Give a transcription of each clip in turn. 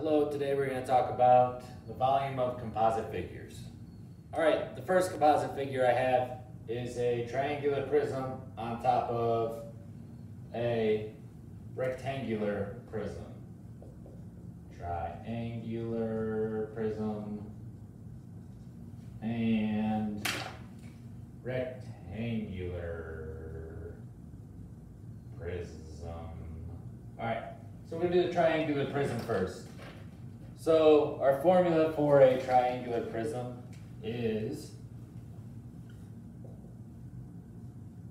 Hello, today we're going to talk about the volume of composite figures. Alright, the first composite figure I have is a triangular prism on top of a rectangular prism. Triangular prism and rectangular prism. Alright, so we're going to do the triangular prism first. So our formula for a triangular prism is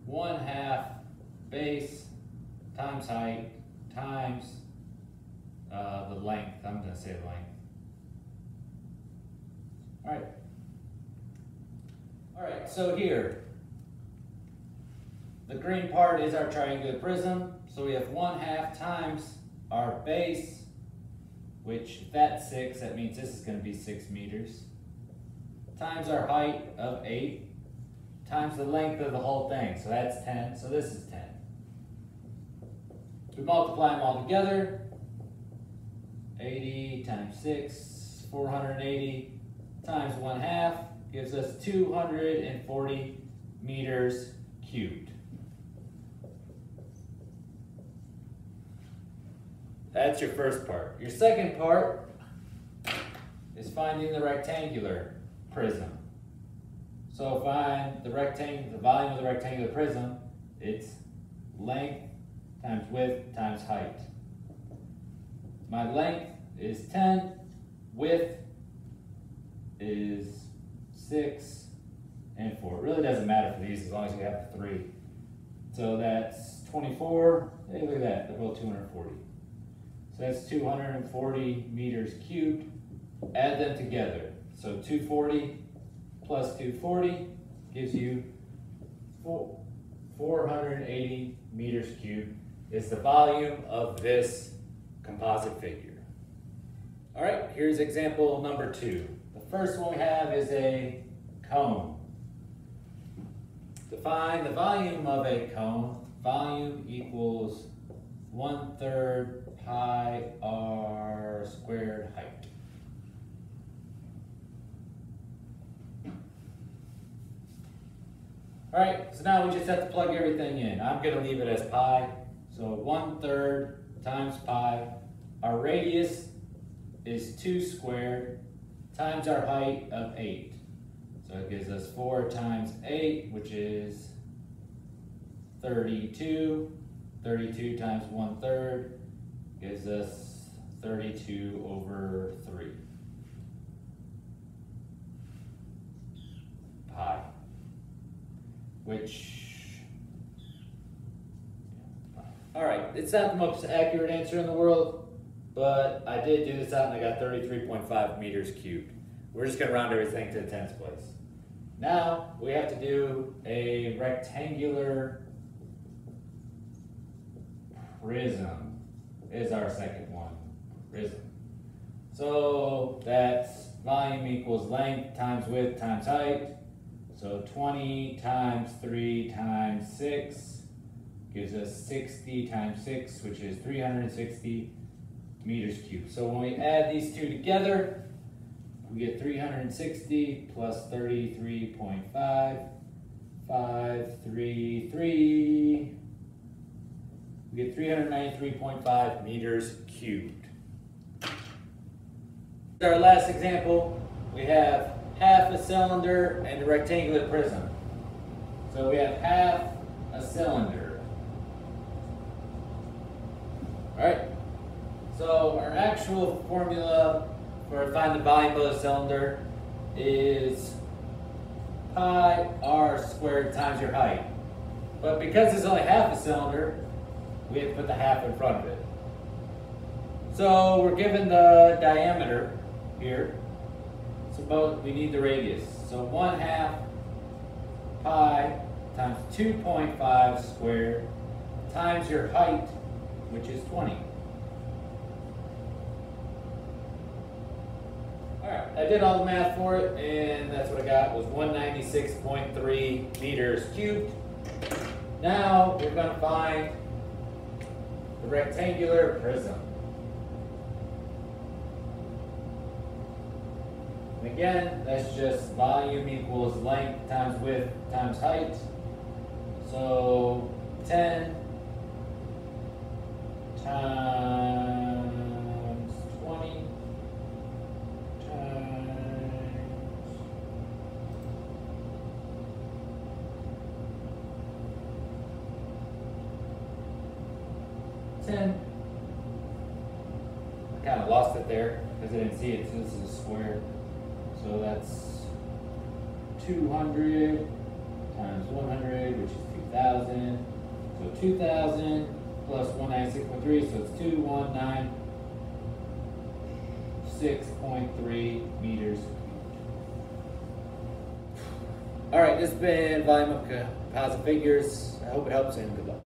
1/2 base times height times the length. I'm going to say the length. Alright, so here, the green part is our triangular prism. So we have 1/2 times our base, which if that's 6, that means this is going to be 6 meters, times our height of 8, times the length of the whole thing. So that's 10, so this is 10. We multiply them all together. 80 times 6, 480 times 1/2 gives us 240 meters cubed. That's your first part. Your second part is finding the rectangular prism. So find the volume of the rectangular prism. It's length times width times height. My length is 10, width is 6 and 4. It really doesn't matter for these as long as you have the 3. So that's 24. Hey, look at that, they're both 240. So that's 240 meters cubed. Add them together. So 240 plus 240 gives you 480 meters cubed is the volume of this composite figure. All right, here's example number 2. The first one we have is a cone. To find the volume of a cone, volume equals 1/3 pi r squared height. All right, so now we just have to plug everything in. I'm going to leave it as pi. So 1/3 times pi. Our radius is 2 squared times our height of 8. So it gives us 4 times 8, which is 32. 32 times 1/3 gives us 32 over 3 pi, which, all right, it's not the most accurate answer in the world, but I did do this out and I got 33.5 meters cubed. We're just going to round everything to the 10th place. Now we have to do a rectangular prism is our second one, prism. So that's volume equals length times width times height. So 20 times 3 times 6 gives us 60 times 6, which is 360 meters cubed. So when we add these two together, we get 360 plus 33.5, 533. We get 393.5 meters cubed. Our last example, we have half a cylinder and a rectangular prism. So we have half a cylinder. All right. So our actual formula for finding the volume of the cylinder is pi r squared times your height. But because it's only half a cylinder, we have to put the half in front of it. So we're given the diameter here. So we need the radius. So 1/2 pi times 2.5 squared times your height, which is 20. All right, I did all the math for it, and that's what I got was 196.3 meters cubed. Now we're going to find the rectangular prism. again, that's just volume equals length times width times height. So 10 times 20 times 10. I kind of lost it there because I didn't see it, so this is a square. So that's 200 times 100, which is 2,000. So 2,000 plus 196.3, so it's 2,196.3 meters. All right, this has been volume of composite figures. I hope it helps, and good luck.